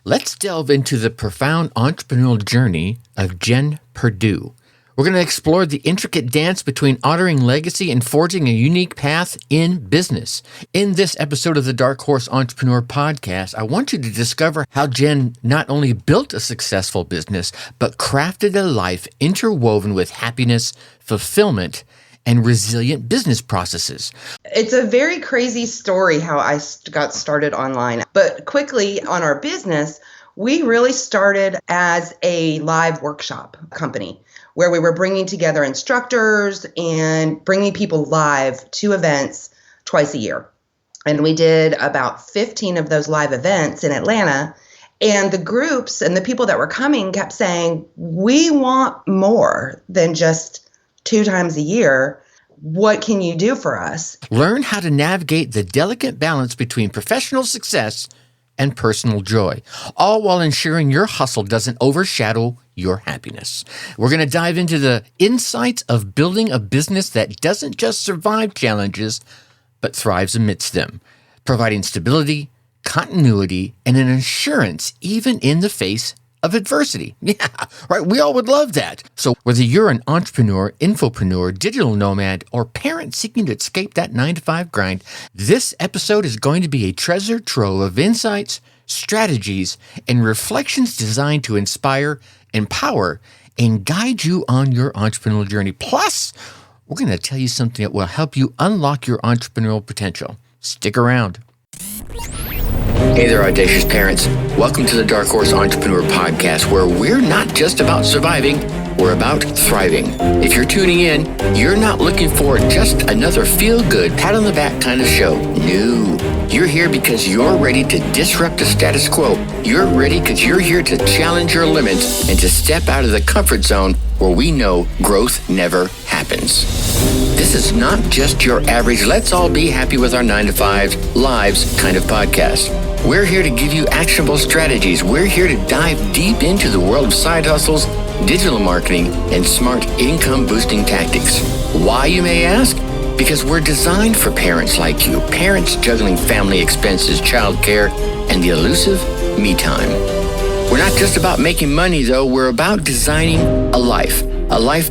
Let's delve into the profound entrepreneurial journey of Jen Perdew. We're going to explore the intricate dance between honoring legacy and forging a unique path in business. In this episode of the Dark Horse Entrepreneur Podcast, I want you to discover how Jen not only built a successful business, but crafted a life interwoven with happiness, fulfillment, and resilient business processes. It's a very crazy story how I got started online. But quickly on our business, we really started as a live workshop company where we were bringing together instructors and bringing people live to events twice a year. And we did about 15 of those live events in Atlanta. And the groups and the people that were coming kept saying, we want more than just 2 times a year. What can you do for us? Learn how to navigate the delicate balance between professional success and personal joy, all while ensuring your hustle doesn't overshadow your happiness. We're going to dive into the insights of building a business that doesn't just survive challenges, but thrives amidst them, providing stability, continuity, and an assurance even in the face of adversity. Yeah, right. We all would love that. So whether you're an entrepreneur, infopreneur, digital nomad, or parent seeking to escape that 9-to-5 grind, this episode is going to be a treasure trove of insights, strategies, and reflections designed to inspire, empower, and guide you on your entrepreneurial journey. Plus, we're going to tell you something that will help you unlock your entrepreneurial potential. Stick around. Hey there, audacious parents. Welcome to the Dark Horse Entrepreneur Podcast, where we're not just about surviving, we're about thriving. If you're tuning in, you're not looking for just another feel-good, pat-on-the-back kind of show. No. You're here because you're ready to disrupt the status quo. You're ready because you're here to challenge your limits and to step out of the comfort zone where we know growth never happens. This is not just your average, let's all be happy with our 9-to-5 lives kind of podcast. We're here to give you actionable strategies. We're here to dive deep into the world of side hustles, digital marketing, and smart income-boosting tactics. Why, you may ask? Because we're designed for parents like you, parents juggling family expenses, childcare, and the elusive me time. We're not just about making money, though. We're about designing a life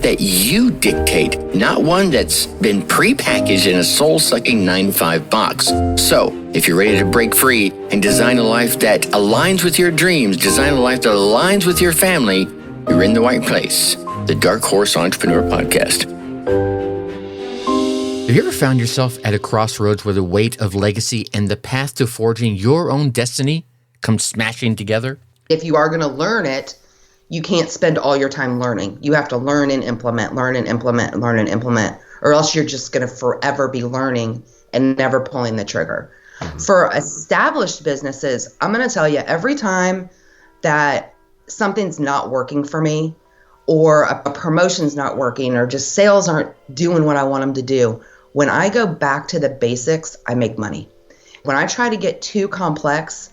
that you dictate, not one that's been prepackaged in a soul-sucking 9-to-5 box. So, if you're ready to break free and design a life that aligns with your dreams, design a life that aligns with your family, you're in the right place. The Dark Horse Entrepreneur Podcast. Have you ever found yourself at a crossroads where the weight of legacy and the path to forging your own destiny come smashing together? If you are going to learn it, you can't spend all your time learning. You have to learn and implement, or else you're just going to forever be learning and never pulling the trigger. Mm-hmm. For established businesses, I'm going to tell you, every time that something's not working for me, or a promotion's not working, or just sales aren't doing what I want them to do, when I go back to the basics, I make money. When I try to get too complex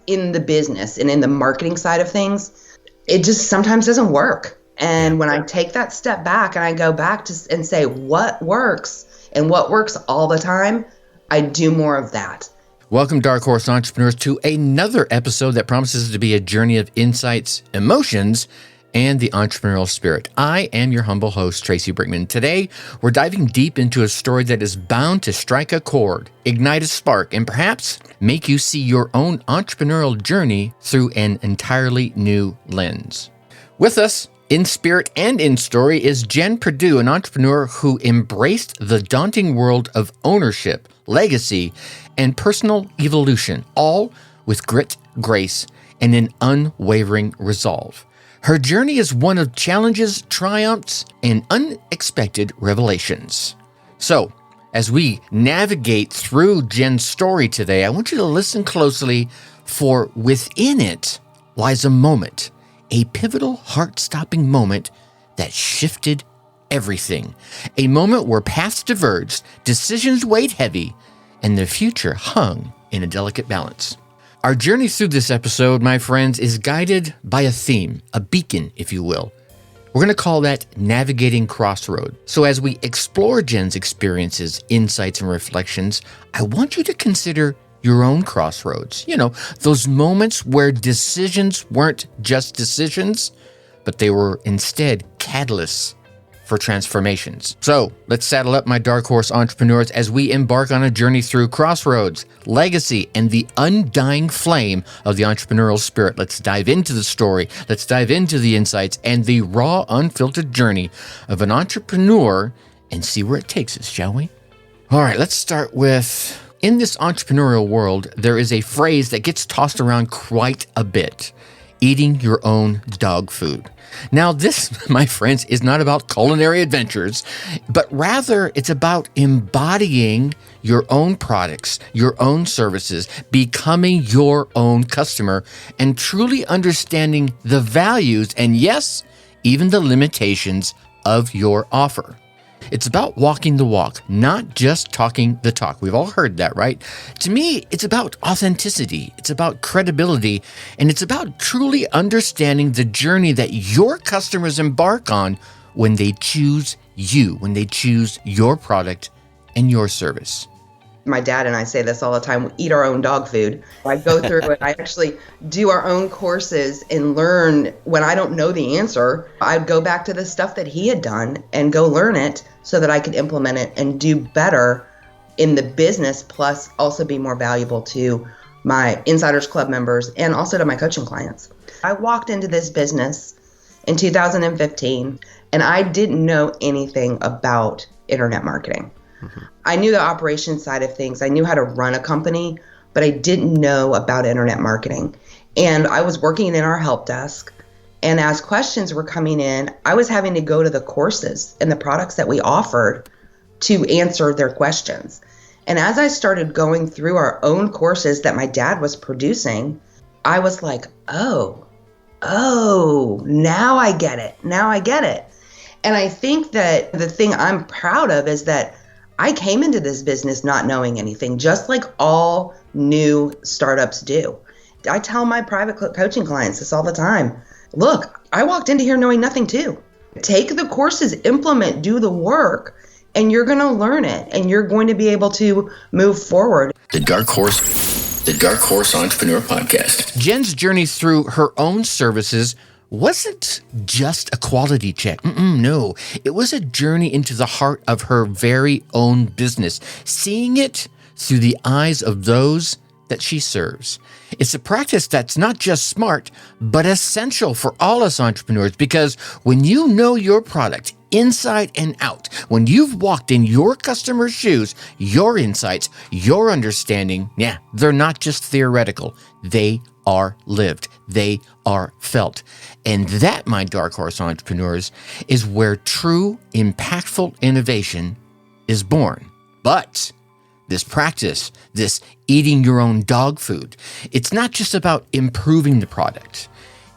in the business and in the marketing side of things, it just sometimes doesn't work. And when I take that step back and I go back to and say what works and what works all the time, I do more of that. Welcome, Dark Horse Entrepreneurs, to another episode that promises to be a journey of insights, emotions, and the entrepreneurial spirit. I am your humble host, Tracy Brinkman. Today, we're diving deep into a story that is bound to strike a chord, ignite a spark, and perhaps make you see your own entrepreneurial journey through an entirely new lens. With us, in spirit and in story, is Jen Perdew, an entrepreneur who embraced the daunting world of ownership, legacy, and personal evolution, all with grit, grace, and an unwavering resolve. Her journey is one of challenges, triumphs, and unexpected revelations. So, as we navigate through Jen's story today, I want you to listen closely, for within it lies a moment, a pivotal, heart-stopping moment that shifted everything. A moment where paths diverged, decisions weighed heavy, and the future hung in a delicate balance. Our journey through this episode, my friends, is guided by a theme, a beacon, if you will. We're going to call that Navigating Crossroad. So as we explore Jen's experiences, insights, and reflections, I want you to consider your own crossroads. Those moments where decisions weren't just decisions, but they were instead catalysts for transformations. So let's saddle up, my dark horse entrepreneurs, as we embark on a journey through crossroads, legacy, and the undying flame of the entrepreneurial spirit. Let's dive into the story. Let's dive into the insights and the raw, unfiltered journey of an entrepreneur and see where it takes us, shall we? All right, let's start with, in this entrepreneurial world, there is a phrase that gets tossed around quite a bit: eating your own dog food. Now, this, my friends, is not about culinary adventures, but rather it's about embodying your own products, your own services, becoming your own customer, and truly understanding the values and, yes, even the limitations of your offer. It's about walking the walk, not just talking the talk. We've all heard that, right? To me, it's about authenticity, it's about credibility, and it's about truly understanding the journey that your customers embark on when they choose you, when they choose your product and your service. My dad and I say this all the time: we eat our own dog food. I go through it. I actually do our own courses and learn. When I don't know the answer, I'd go back to the stuff that he had done and go learn it so that I could implement it and do better in the business, plus also be more valuable to my Insiders Club members and also to my coaching clients. I walked into this business in 2015 and I didn't know anything about internet marketing. Mm-hmm. I knew the operations side of things. I knew how to run a company, but I didn't know about internet marketing. And I was working in our help desk. And as questions were coming in, I was having to go to the courses and the products that we offered to answer their questions. And as I started going through our own courses that my dad was producing, I was like, oh, now I get it. Now I get it. And I think that the thing I'm proud of is that I came into this business not knowing anything, just like all new startups do. I tell my private coaching clients this all the time. Look, I walked into here knowing nothing too. Take the courses, implement, do the work, and you're going to learn it, and you're going to be able to move forward. The Dark Horse Entrepreneur Podcast. Jen's journey through her own services wasn't just a quality check. No, it was a journey into the heart of her very own business, seeing it through the eyes of those that she serves. It's a practice that's not just smart, but essential for all us entrepreneurs, because when you know your product inside and out, when you've walked in your customer's shoes, your insights, your understanding, they're not just theoretical. They are lived. They are felt. And that, my dark horse entrepreneurs, is where true, impactful innovation is born. But this practice, this eating your own dog food, it's not just about improving the product.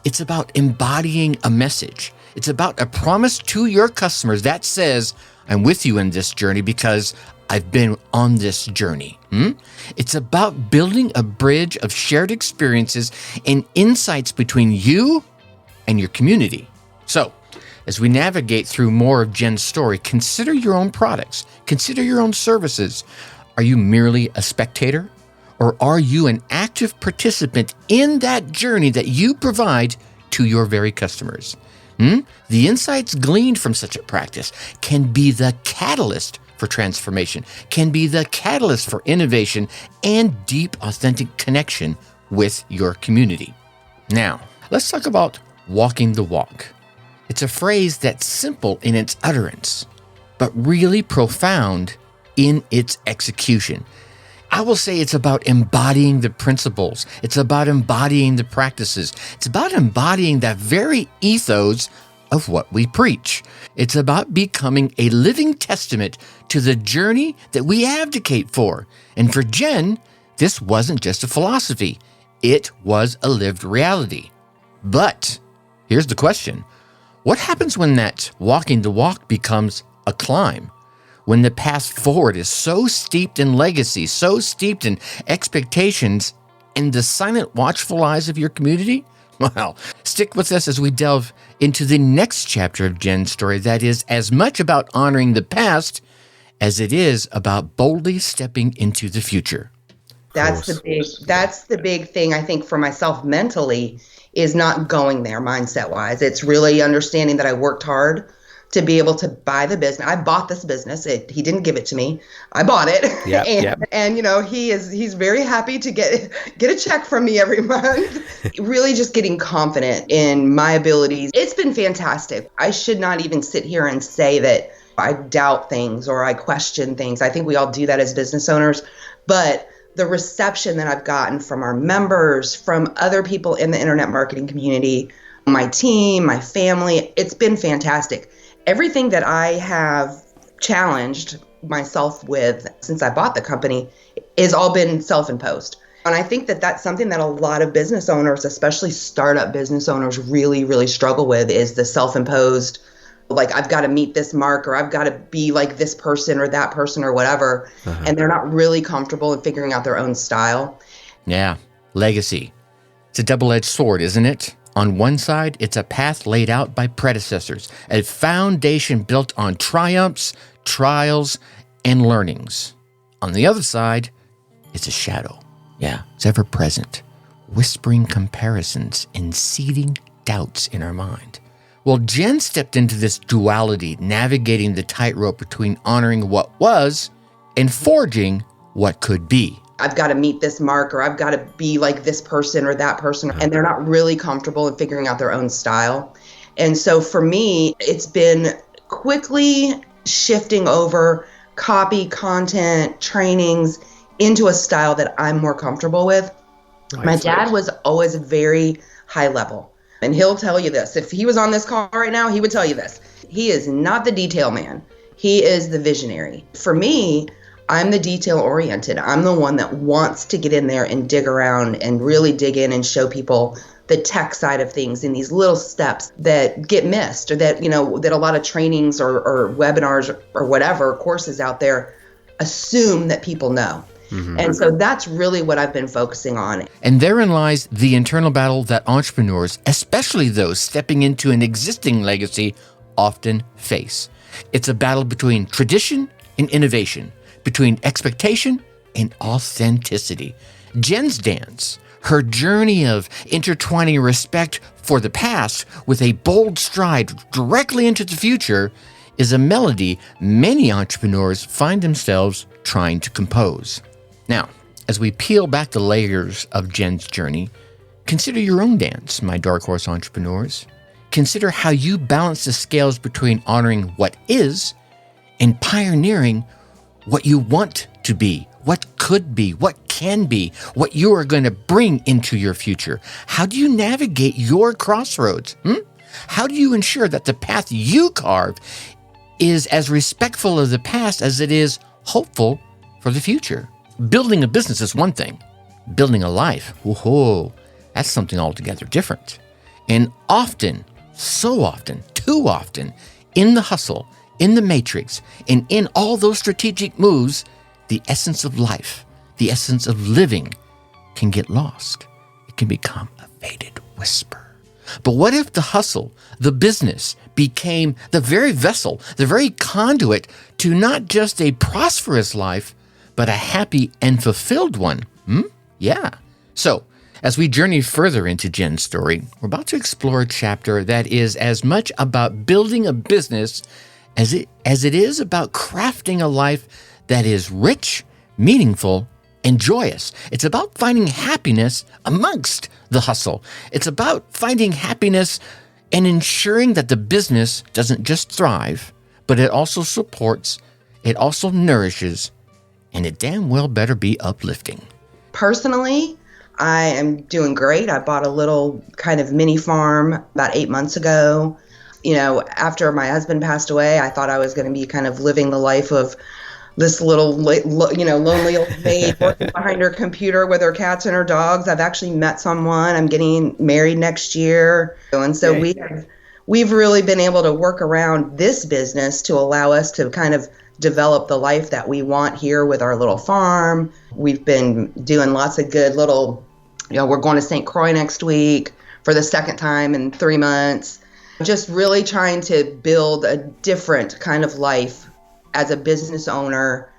It's about embodying a message. It's about a promise to your customers that says, I'm with you in this journey because I've been on this journey. It's about building a bridge of shared experiences and insights between you and your community. So, as we navigate through more of Jen's story, consider your own products, consider your own services. Are you merely a spectator, or are you an active participant in that journey that you provide to your very customers? The insights gleaned from such a practice can be the catalyst for transformation, can be the catalyst for innovation and deep, authentic connection with your community. Now, let's talk about walking the walk. It's a phrase that's simple in its utterance, but really profound in its execution. I will say it's about embodying the principles. It's about embodying the practices. It's about embodying that very ethos of what we preach. It's about becoming a living testament to the journey that we advocate for. And for Jen, this wasn't just a philosophy. It was a lived reality. But here's the question. What happens when that walking the walk becomes a climb? When the path forward is so steeped in legacy, so steeped in expectations, and the silent, watchful eyes of your community? Well, stick with us as we delve into the next chapter of Jen's story that is as much about honoring the past as it is about boldly stepping into the future. That's the big thing I think for myself mentally is not going there mindset wise. It's really understanding that I worked hard to be able to buy the business. I bought this business. He didn't give it to me. I bought it. And he's very happy to get a check from me every month. Really just getting confident in my abilities. It's been fantastic. I should not even sit here and say that I doubt things or I question things. I think we all do that as business owners, but the reception that I've gotten from our members, from other people in the internet marketing community, my team, my family, it's been fantastic. Everything that I have challenged myself with since I bought the company has all been self-imposed. And I think that that's something that a lot of business owners, especially startup business owners, really, really struggle with is the self-imposed, like I've got to meet this mark or I've got to be like this person or that person or whatever. And they're not really comfortable in figuring out their own style. Yeah. Legacy. It's a double-edged sword, isn't it? On one side, it's a path laid out by predecessors, a foundation built on triumphs, trials, and learnings. On the other side, it's a shadow. Yeah, it's ever present, whispering comparisons and seeding doubts in our mind. Well, Jen stepped into this duality, navigating the tightrope between honoring what was and forging what could be. I've got to meet this mark or I've got to be like this person or that person. And they're not really comfortable in figuring out their own style. And so for me, it's been quickly shifting over copy, content, trainings into a style that I'm more comfortable with. My dad was always very high level. And he'll tell you this. If he was on this call right now, he would tell you this. He is not the detail man. He is the visionary. For me, I'm the detail oriented. I'm the one that wants to get in there and dig around and really dig in and show people the tech side of things in these little steps that get missed or that, that a lot of trainings or webinars or whatever courses out there assume that people know. And so that's really what I've been focusing on. And therein lies the internal battle that entrepreneurs, especially those stepping into an existing legacy, often face. It's a battle between tradition and innovation, between expectation and authenticity. Jen's dance, her journey of intertwining respect for the past with a bold stride directly into the future, is a melody many entrepreneurs find themselves trying to compose. Now, as we peel back the layers of Jen's journey, consider your own dance, my dark horse entrepreneurs. Consider how you balance the scales between honoring what is and pioneering what you want to be, what could be, what can be, what you are going to bring into your future. How do you navigate your crossroads? How do you ensure that the path you carve is as respectful of the past as it is hopeful for the future? Building a business is one thing. Building a life, that's something altogether different. And often, so often, too often, in the hustle, in the matrix, and in all those strategic moves, the essence of life, the essence of living can get lost. It can become a faded whisper. But what if the hustle, the business, became the very vessel, the very conduit to not just a prosperous life, but a happy and fulfilled one? Yeah. So, as we journey further into Jen's story, we're about to explore a chapter that is as much about building a business as it is about crafting a life that is rich, meaningful, and joyous. It's about finding happiness amongst the hustle. It's about finding happiness and ensuring that the business doesn't just thrive, but it also supports, it also nourishes, and it damn well better be uplifting. Personally, I am doing great. I bought a little kind of mini farm about 8 months ago. After my husband passed away, I thought I was going to be kind of living the life of this little, lonely old maid working behind her computer with her cats and her dogs. I've actually met someone. I'm getting married next year. And so we've really been able to work around this business to allow us to kind of develop the life that we want here with our little farm. We've been doing lots of good little, we're going to St. Croix next week for the second time in 3 months. Just really trying to build a different kind of life as a business owner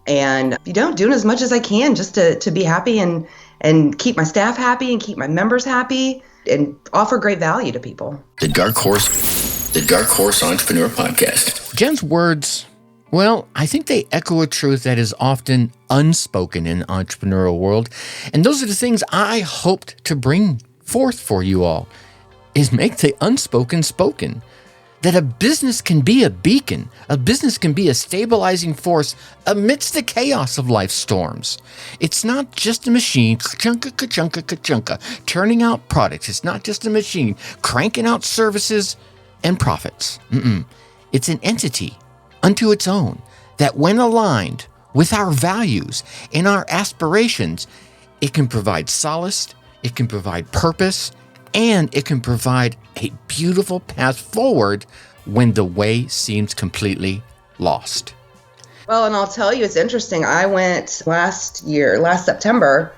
And doing as much as I can just to be happy and keep my staff happy and keep my members happy and offer great value to people. The Dark Horse Entrepreneur Podcast. Jen's words, well, I think they echo a truth that is often unspoken in the entrepreneurial world. And those are the things I hoped to bring forth for you all, is make the unspoken spoken. That a business can be a beacon. A business can be a stabilizing force amidst the chaos of life's storms. It's not just a machine, ka-chunka, ka-chunka, ka-chunka, turning out products. It's not just a machine cranking out services and profits. It's an entity unto its own that when aligned with our values and our aspirations, it can provide solace, it can provide purpose, and it can provide a beautiful path forward when the way seems completely lost. Well, and I'll tell you, it's interesting. I went last September,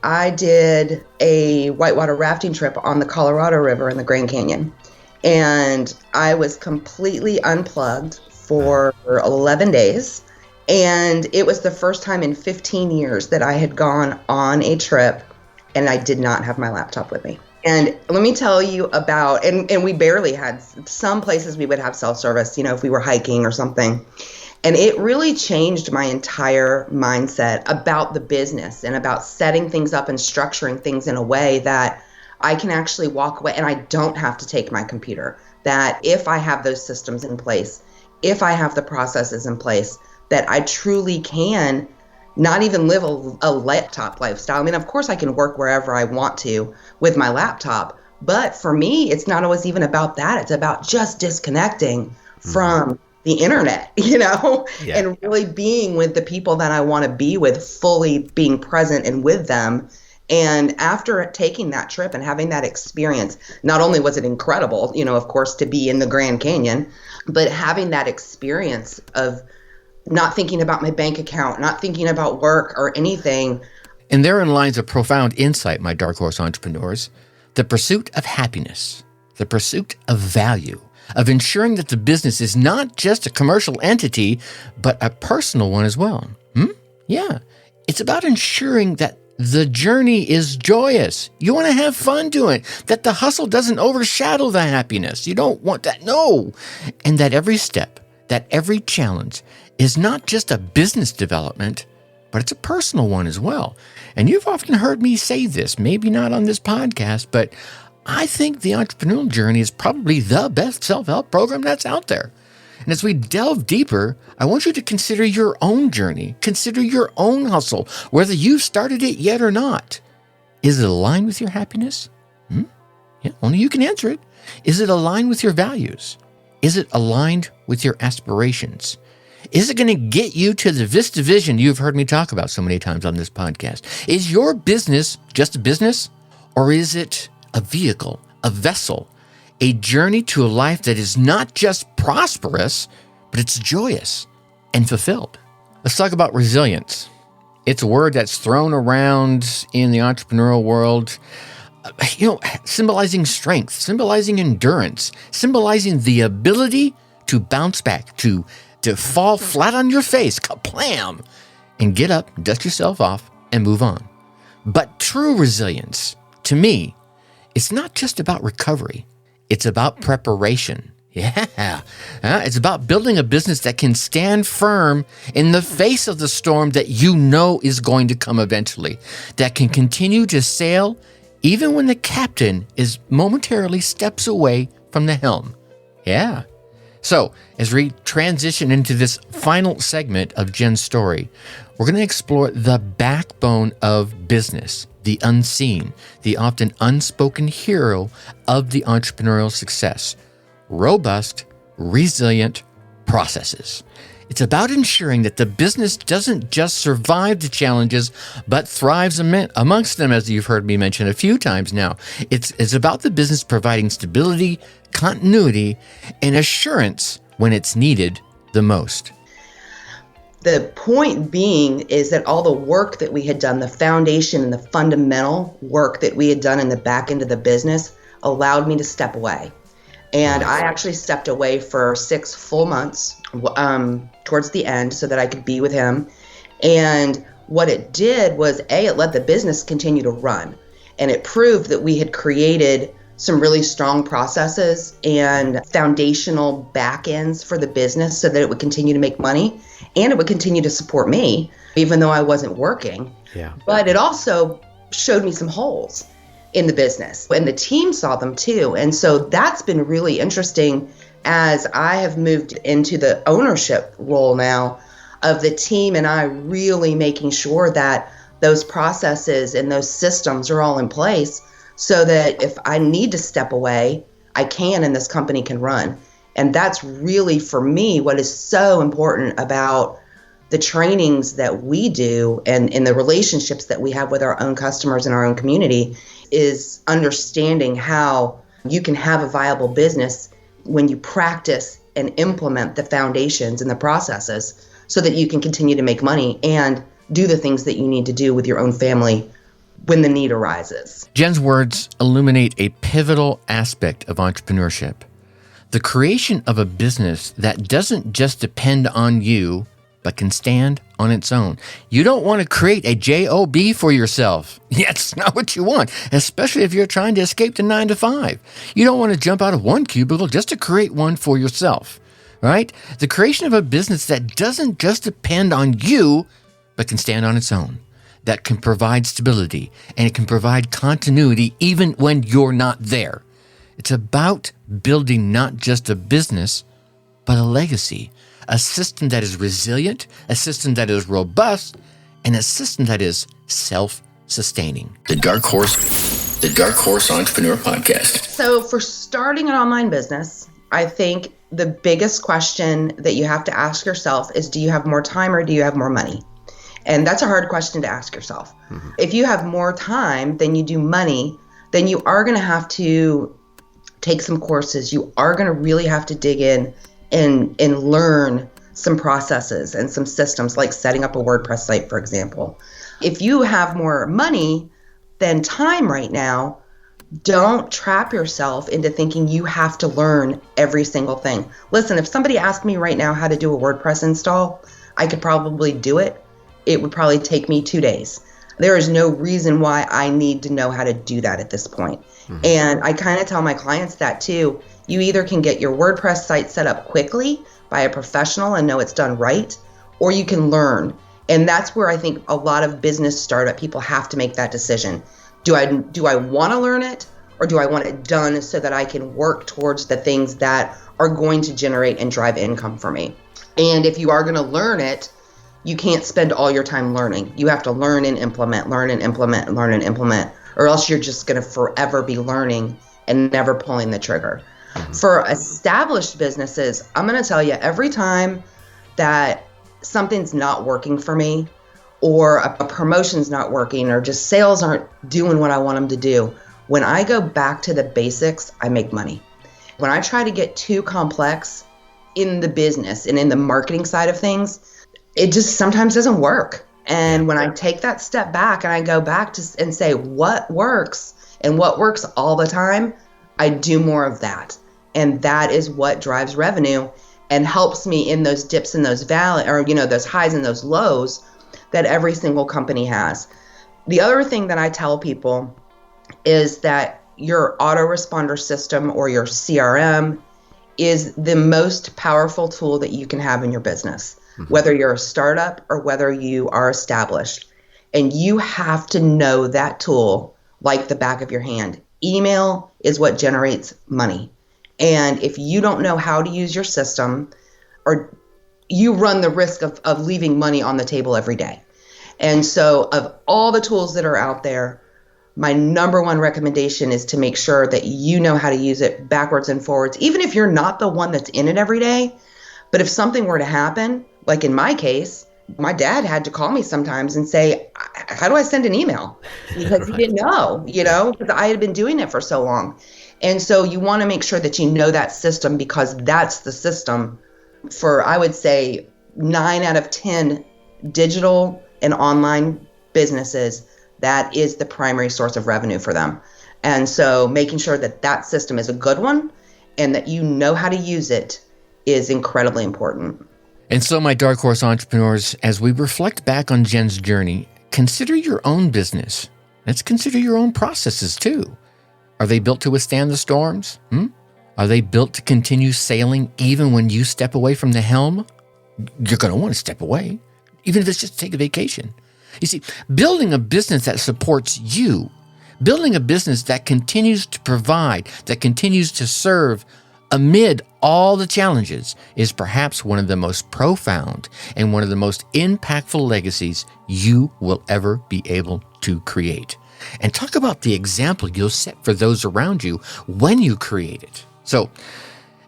I did a whitewater rafting trip on the Colorado River in the Grand Canyon. And I was completely unplugged for 11 days. And it was the first time in 15 years that I had gone on a trip and I did not have my laptop with me. And let me tell you about, and we barely had, some places we would have self-service, if we were hiking or something. And it really changed my entire mindset about the business and about setting things up and structuring things in a way that I can actually walk away and I don't have to take my computer. That if I have those systems in place, if I have the processes in place, that I truly can not even live a laptop lifestyle. I mean, of course I can work wherever I want to with my laptop, but for me, it's not always even about that. It's about just disconnecting from the internet, and really being with the people that I want to be with, fully being present and with them. And after taking that trip and having that experience, not only was it incredible, of course, to be in the Grand Canyon, but having that experience of not thinking about my bank account, not thinking about work or anything. And therein lies a profound insight, my Dark Horse entrepreneurs. The pursuit of happiness, the pursuit of value, of ensuring that the business is not just a commercial entity, but a personal one as well. Yeah. It's about ensuring that the journey is joyous. You want to have fun doing it, that the hustle doesn't overshadow the happiness. You don't want that. No. And that every step, that every challenge is not just a business development, but it's a personal one as well. And you've often heard me say this, maybe not on this podcast, but I think the entrepreneurial journey is probably the best self-help program that's out there. And as we delve deeper, I want you to consider your own journey, consider your own hustle, whether you've started it yet or not. Is it aligned with your happiness? Yeah, only you can answer it. Is it aligned with your values? Is it aligned with your aspirations? Is it going to get you to the Vista vision you've heard me talk about so many times on this podcast? Is your business just a business, or is it a vehicle, a vessel, a journey to a life that is not just prosperous, but it's joyous and fulfilled? Let's talk about resilience. It's a word that's thrown around in the entrepreneurial world, symbolizing strength, symbolizing endurance, symbolizing the ability to bounce back, to fall flat on your face, kaplam, and get up, dust yourself off, and move on. But true resilience, to me, it's not just about recovery. It's about preparation. Yeah. It's about building a business that can stand firm in the face of the storm that is going to come eventually, that can continue to sail even when the captain is momentarily steps away from the helm. Yeah. So, as we transition into this final segment of Jen's story, we're going to explore the backbone of business, the unseen, the often unspoken hero of the entrepreneurial success: robust, resilient processes. It's about ensuring that the business doesn't just survive the challenges, but thrives amongst them, as you've heard me mention a few times now. It's about the business providing stability, continuity, and assurance when it's needed the most. The point being is that all the work that we had done, the foundation and the fundamental work that we had done in the back end of the business, allowed me to step away. And I actually stepped away for 6 full months towards the end so that I could be with him. And what it did was, it let the business continue to run. And it proved that we had created some really strong processes and foundational back ends for the business so that it would continue to make money and it would continue to support me, even though I wasn't working. Yeah. But it also showed me some holes in the business, and the team saw them too. And so that's been really interesting as I have moved into the ownership role now of the team, and I really making sure that those processes and those systems are all in place so that if I need to step away, I can, and this company can run. And that's really, for me, what is so important about the trainings that we do and in the relationships that we have with our own customers and our own community is understanding how you can have a viable business when you practice and implement the foundations and the processes so that you can continue to make money and do the things that you need to do with your own family when the need arises. Jen's words illuminate a pivotal aspect of entrepreneurship: the creation of a business that doesn't just depend on you, but can stand on its own. You don't want to create a job for yourself. That's not what you want, especially if you're trying to escape the 9 to 5. You don't want to jump out of one cubicle just to create one for yourself, right? The creation of a business that doesn't just depend on you, but can stand on its own, that can provide stability, and it can provide continuity even when you're not there. It's about building not just a business, but a legacy, a system that is resilient, a system that is robust, and a system that is self-sustaining. The Dark Horse Entrepreneur Podcast. So for starting an online business, I think the biggest question that you have to ask yourself is, do you have more time or do you have more money? And that's a hard question to ask yourself. Mm-hmm. If you have more time than you do money, then you are going to have to take some courses. You are going to really have to dig in and learn some processes and some systems, like setting up a WordPress site, for example. If you have more money than time right now, don't trap yourself into thinking you have to learn every single thing. Listen, if somebody asked me right now how to do a WordPress install, I could probably do it. It would probably take me 2 days. There is no reason why I need to know how to do that at this point. Mm-hmm. And I kind of tell my clients that too. You either can get your WordPress site set up quickly by a professional and know it's done right, or you can learn. And that's where I think a lot of business startup people have to make that decision. Do I want to learn it, or do I want it done so that I can work towards the things that are going to generate and drive income for me? And if you are going to learn it, you can't spend all your time learning. You have to learn and implement, learn and implement, learn and implement, or else you're just going to forever be learning and never pulling the trigger. Mm-hmm. For established businesses, I'm going to tell you, every time that something's not working for me, or a promotion's not working, or just sales aren't doing what I want them to do, when I go back to the basics, I make money. When I try to get too complex in the business and in the marketing side of things, it just sometimes doesn't work. And when I take that step back and I go back to and say what works and what works all the time, I do more of that. And that is what drives revenue and helps me in those dips and those valleys, or those highs and those lows that every single company has. The other thing that I tell people is that your autoresponder system, or your CRM, is the most powerful tool that you can have in your business, whether you're a startup or whether you are established. And you have to know that tool like the back of your hand. Email is what generates money. And if you don't know how to use your system, or you run the risk of leaving money on the table every day. And so of all the tools that are out there, my number one recommendation is to make sure that you know how to use it backwards and forwards, even if you're not the one that's in it every day. But if something were to happen, like in my case, my dad had to call me sometimes and say, how do I send an email? Because he didn't know, because I had been doing it for so long. And so you want to make sure that you know that system, because that's the system for, I would say, 9 out of 10 digital and online businesses. That is the primary source of revenue for them. And so making sure that that system is a good one and that you know how to use it is incredibly important. And so, my dark horse entrepreneurs, as we reflect back on Jen's journey, consider your own business. Let's consider your own processes too. Are they built to withstand the storms? Are they built to continue sailing even when you step away from the helm? You're going to want to step away, even if it's just to take a vacation. You see, building a business that supports you, building a business that continues to provide, that continues to serve amid all the challenges is perhaps one of the most profound and one of the most impactful legacies you will ever be able to create. And talk about the example you'll set for those around you when you create it. So,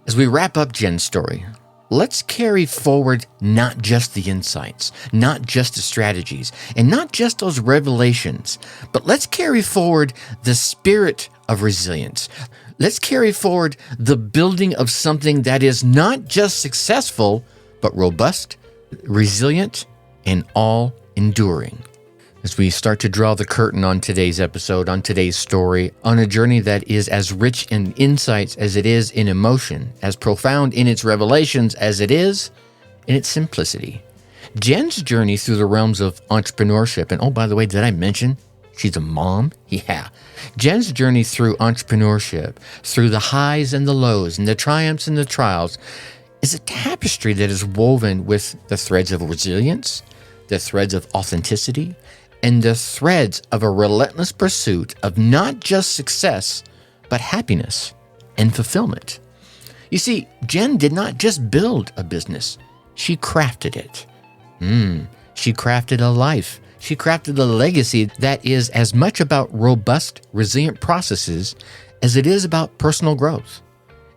as we wrap up Jen's story, let's carry forward not just the insights, not just the strategies, and not just those revelations, but let's carry forward the spirit of resilience. Let's carry forward the building of something that is not just successful, but robust, resilient, and all-enduring. As we start to draw the curtain on today's episode, on today's story, on a journey that is as rich in insights as it is in emotion, as profound in its revelations as it is in its simplicity. Jen's journey through the realms of entrepreneurship, and oh, by the way, did I mention she's a mom? Yeah. Jen's journey through entrepreneurship, through the highs and the lows, and the triumphs and the trials, is a tapestry that is woven with the threads of resilience, the threads of authenticity, and the threads of a relentless pursuit of not just success, but happiness and fulfillment. You see, Jen did not just build a business, she crafted it. She crafted a life. She crafted a legacy that is as much about robust, resilient processes as it is about personal growth,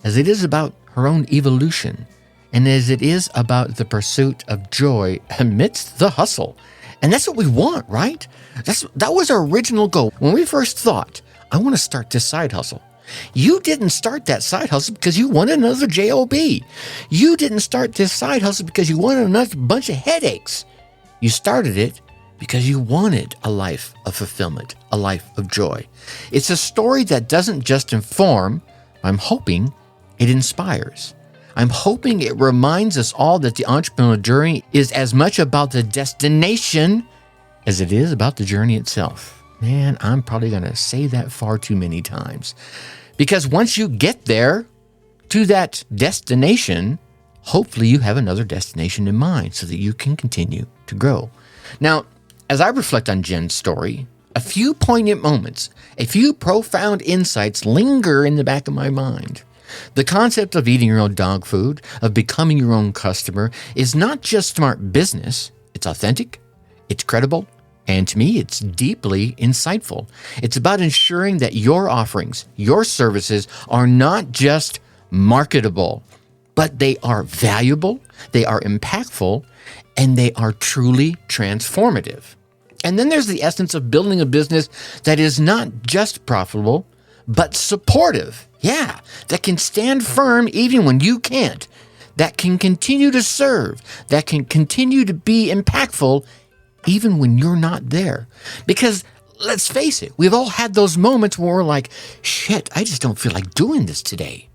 as it is about her own evolution, and as it is about the pursuit of joy amidst the hustle. And that's what we want, right? That was our original goal. When we first thought, I want to start this side hustle. You didn't start that side hustle because you wanted another job. You didn't start this side hustle because you wanted another bunch of headaches. You started it because you wanted a life of fulfillment, a life of joy. It's a story that doesn't just inform, I'm hoping it inspires. I'm hoping it reminds us all that the entrepreneurial journey is as much about the destination as it is about the journey itself. Man, I'm probably going to say that far too many times. Because once you get there to that destination, hopefully you have another destination in mind so that you can continue to grow. Now, as I reflect on Jen's story, a few poignant moments, a few profound insights linger in the back of my mind. The concept of eating your own dog food, of becoming your own customer, is not just smart business. It's authentic, it's credible, and to me, it's deeply insightful. It's about ensuring that your offerings, your services are not just marketable, but they are valuable, they are impactful, and they are truly transformative. And then there's the essence of building a business that is not just profitable, but supportive. Yeah, that can stand firm even when you can't, that can continue to serve, that can continue to be impactful even when you're not there. Because let's face it, we've all had those moments where we're like, shit, I just don't feel like doing this today.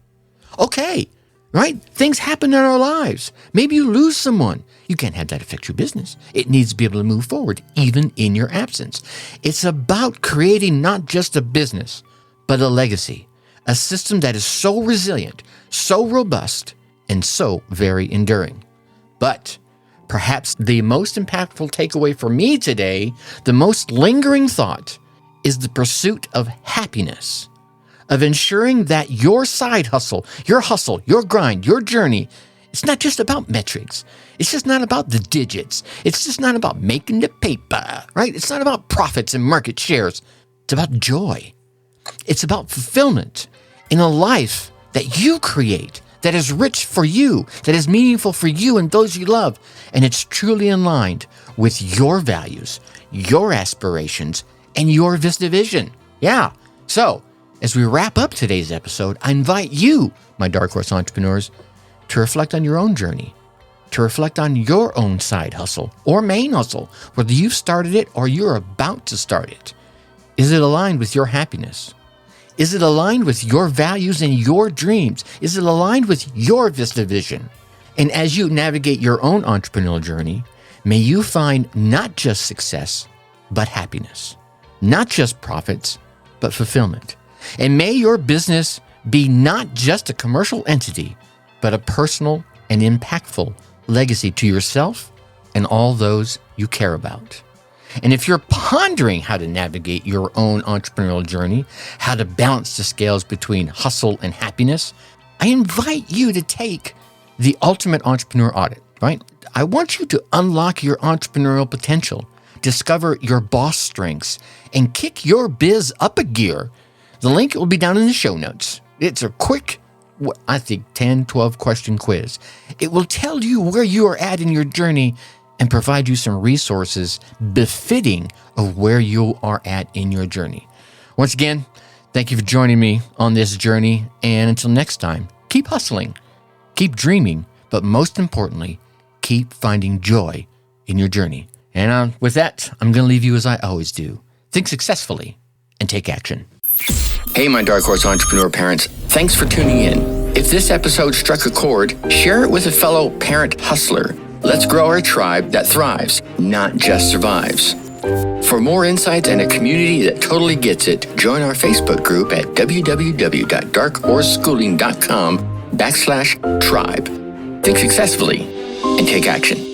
Okay, right? Things happen in our lives. Maybe you lose someone. You can't have that affect your business. It needs to be able to move forward even in your absence. It's about creating not just a business, but a legacy. A system that is so resilient, so robust, and so very enduring. But perhaps the most impactful takeaway for me today, the most lingering thought, is the pursuit of happiness, of ensuring that your side hustle, your grind, your journey, it's not just about metrics. It's just not about the digits. It's just not about making the paper, right? It's not about profits and market shares. It's about joy. It's about fulfillment in a life that you create, that is rich for you, that is meaningful for you and those you love, and it's truly aligned with your values, your aspirations, and your vision. Yeah. So, as we wrap up today's episode, I invite you, my Dark Horse entrepreneurs, to reflect on your own journey, to reflect on your own side hustle or main hustle, whether you've started it or you're about to start it. Is it aligned with your happiness? Is it aligned with your values and your dreams? Is it aligned with your vision? And as you navigate your own entrepreneurial journey, may you find not just success, but happiness, not just profits, but fulfillment. And may your business be not just a commercial entity, but a personal and impactful legacy to yourself and all those you care about. And if you're pondering how to navigate your own entrepreneurial journey, how to balance the scales between hustle and happiness, I invite you to take the Ultimate Entrepreneur Audit, right? I want you to unlock your entrepreneurial potential, discover your boss strengths, and kick your biz up a gear. The link will be down in the show notes. It's a quick, I think, 10, 12 question quiz. It will tell you where you are at in your journey and provide you some resources befitting of where you are at in your journey. Once again, thank you for joining me on this journey. And until next time, keep hustling, keep dreaming, but most importantly, keep finding joy in your journey. And with that, I'm going to leave you as I always do. Think successfully and take action. Hey, my Dark Horse Entrepreneur parents, thanks for tuning in. If this episode struck a chord, share it with a fellow parent hustler. Let's grow our tribe that thrives, not just survives. For more insights and a community that totally gets it, join our Facebook group at www.darkhorseschooling.com/tribe. Think successfully and take action.